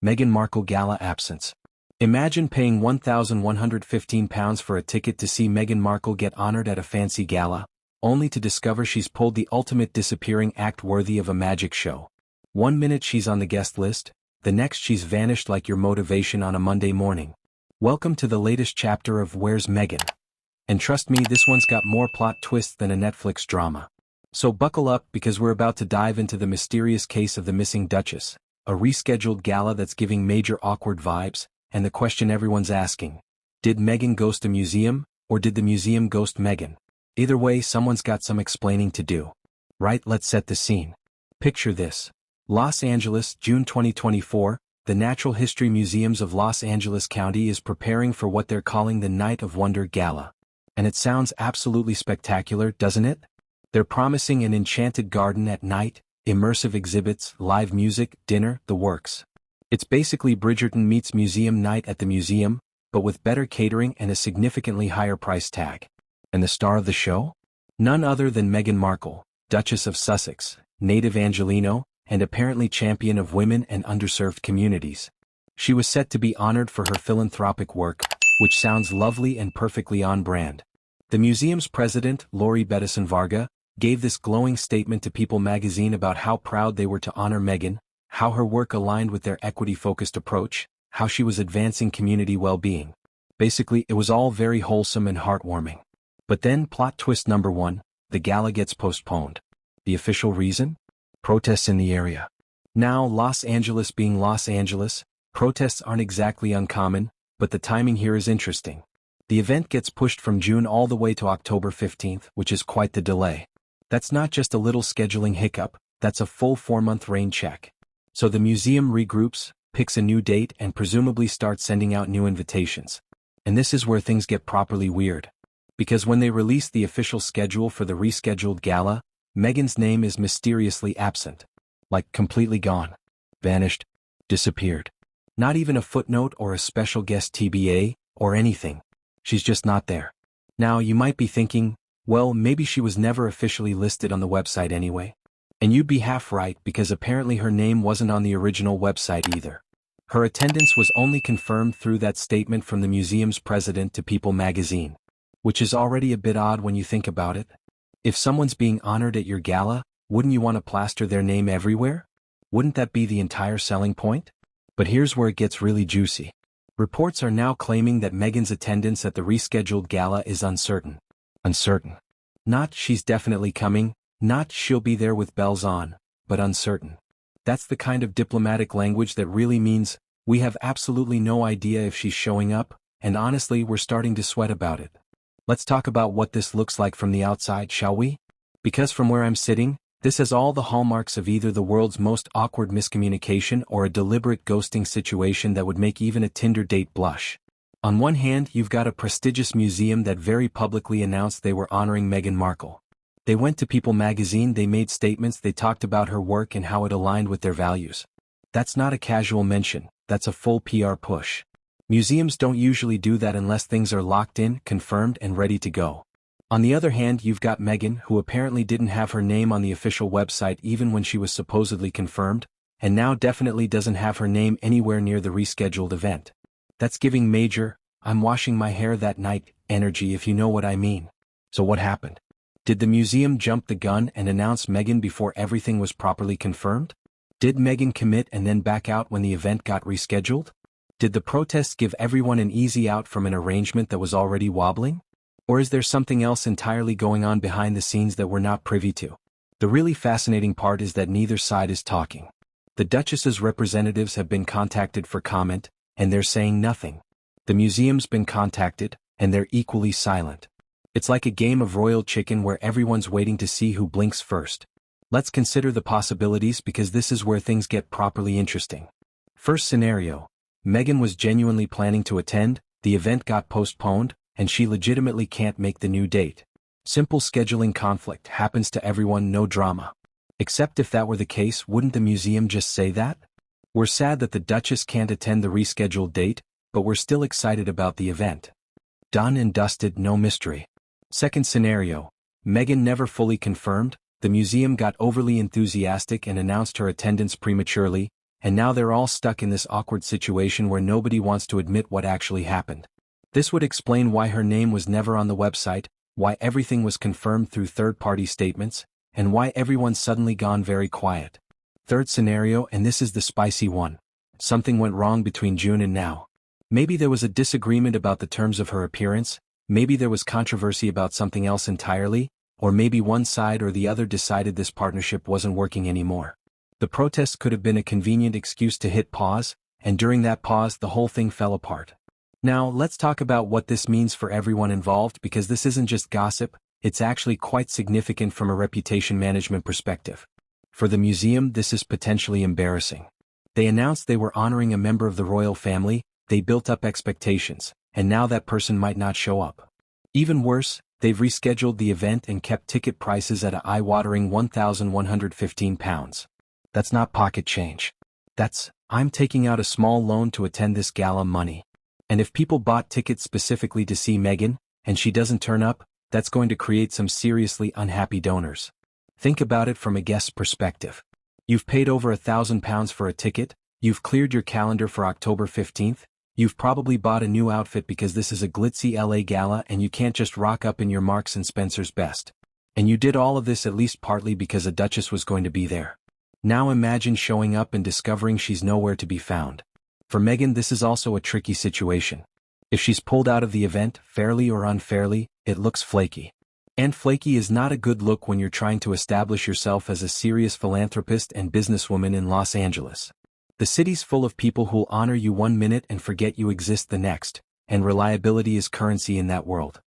Meghan Markle Gala absence. Imagine paying £1,115 for a ticket to see Meghan Markle get honored at a fancy gala, only to discover she's pulled the ultimate disappearing act worthy of a magic show. 1 minute she's on the guest list, the next she's vanished like your motivation on a Monday morning. Welcome to the latest chapter of Where's Meghan? And trust me, this one's got more plot twists than a Netflix drama. So buckle up because we're about to dive into the mysterious case of the missing Duchess, a rescheduled gala that's giving major awkward vibes, and the question everyone's asking: did Meghan ghost a museum, or did the museum ghost Meghan? Either way, someone's got some explaining to do. Right, let's set the scene. Picture this. Los Angeles, June 2024, the Natural History Museums of Los Angeles County is preparing for what they're calling the Night of Wonder Gala. And it sounds absolutely spectacular, doesn't it? They're promising an enchanted garden at night, immersive exhibits, live music, dinner, the works. It's basically Bridgerton meets museum night at the museum, but with better catering and a significantly higher price tag. And the star of the show? None other than Meghan Markle, Duchess of Sussex, native Angelino, and apparently champion of women and underserved communities. She was set to be honored for her philanthropic work, which sounds lovely and perfectly on brand. The museum's president, Lori Bettison Varga, gave this glowing statement to People magazine about how proud they were to honor Meghan, how her work aligned with their equity-focused approach, how she was advancing community well-being. Basically, it was all very wholesome and heartwarming. But then, plot twist number 1, the gala gets postponed. The official reason? Protests in the area. Now, Los Angeles being Los Angeles, protests aren't exactly uncommon, but the timing here is interesting. The event gets pushed from June all the way to October 15th, which is quite the delay. That's not just a little scheduling hiccup, that's a full 4-month rain check. So the museum regroups, picks a new date, and presumably starts sending out new invitations. And this is where things get properly weird. Because when they release the official schedule for the rescheduled gala, Meghan's name is mysteriously absent. Like completely gone. Vanished. Disappeared. Not even a footnote or a special guest TBA, or anything. She's just not there. Now you might be thinking, well, maybe she was never officially listed on the website anyway. And you'd be half right because apparently her name wasn't on the original website either. Her attendance was only confirmed through that statement from the museum's president to People magazine. Which is already a bit odd when you think about it. If someone's being honored at your gala, wouldn't you want to plaster their name everywhere? Wouldn't that be the entire selling point? But here's where it gets really juicy. Reports are now claiming that Meghan's attendance at the rescheduled gala is uncertain. Uncertain. Not she's definitely coming, not she'll be there with bells on, but uncertain. That's the kind of diplomatic language that really means, we have absolutely no idea if she's showing up, and honestly we're starting to sweat about it. Let's talk about what this looks like from the outside, shall we? Because from where I'm sitting, this has all the hallmarks of either the world's most awkward miscommunication or a deliberate ghosting situation that would make even a Tinder date blush. On one hand, you've got a prestigious museum that very publicly announced they were honoring Meghan Markle. They went to People magazine, they made statements, they talked about her work and how it aligned with their values. That's not a casual mention, that's a full PR push. Museums don't usually do that unless things are locked in, confirmed, and ready to go. On the other hand, you've got Meghan, who apparently didn't have her name on the official website even when she was supposedly confirmed, and now definitely doesn't have her name anywhere near the rescheduled event. That's giving major, I'm washing my hair that night, energy if you know what I mean. So what happened? Did the museum jump the gun and announce Meghan before everything was properly confirmed? Did Meghan commit and then back out when the event got rescheduled? Did the protests give everyone an easy out from an arrangement that was already wobbling? Or is there something else entirely going on behind the scenes that we're not privy to? The really fascinating part is that neither side is talking. The Duchess's representatives have been contacted for comment, and they're saying nothing. The museum's been contacted, and they're equally silent. It's like a game of royal chicken where everyone's waiting to see who blinks first. Let's consider the possibilities because this is where things get properly interesting. First scenario. Meghan was genuinely planning to attend, the event got postponed, and she legitimately can't make the new date. Simple scheduling conflict, happens to everyone, no drama. Except if that were the case, wouldn't the museum just say that? We're sad that the Duchess can't attend the rescheduled date, but we're still excited about the event. Done and dusted, no mystery. Second scenario. Meghan never fully confirmed, the museum got overly enthusiastic and announced her attendance prematurely, and now they're all stuck in this awkward situation where nobody wants to admit what actually happened. This would explain why her name was never on the website, why everything was confirmed through third-party statements, and why everyone's suddenly gone very quiet. Third scenario, and this is the spicy one. Something went wrong between June and now. Maybe there was a disagreement about the terms of her appearance, maybe there was controversy about something else entirely, or maybe one side or the other decided this partnership wasn't working anymore. The protests could have been a convenient excuse to hit pause, and during that pause the whole thing fell apart. Now let's talk about what this means for everyone involved, because this isn't just gossip, it's actually quite significant from a reputation management perspective. For the museum, this is potentially embarrassing. They announced they were honoring a member of the royal family, they built up expectations, and now that person might not show up. Even worse, they've rescheduled the event and kept ticket prices at a eye-watering £1,115. That's not pocket change. That's, I'm taking out a small loan to attend this gala money. And if people bought tickets specifically to see Meghan, and she doesn't turn up, that's going to create some seriously unhappy donors. Think about it from a guest's perspective. You've paid over £1,000 for a ticket, you've cleared your calendar for October 15th, you've probably bought a new outfit because this is a glitzy LA gala and you can't just rock up in your Marks & Spencer's best. And you did all of this at least partly because a Duchess was going to be there. Now imagine showing up and discovering she's nowhere to be found. For Meghan, this is also a tricky situation. If she's pulled out of the event, fairly or unfairly, it looks flaky. And flaky is not a good look when you're trying to establish yourself as a serious philanthropist and businesswoman in Los Angeles. The city's full of people who'll honor you one minute and forget you exist the next, and reliability is currency in that world.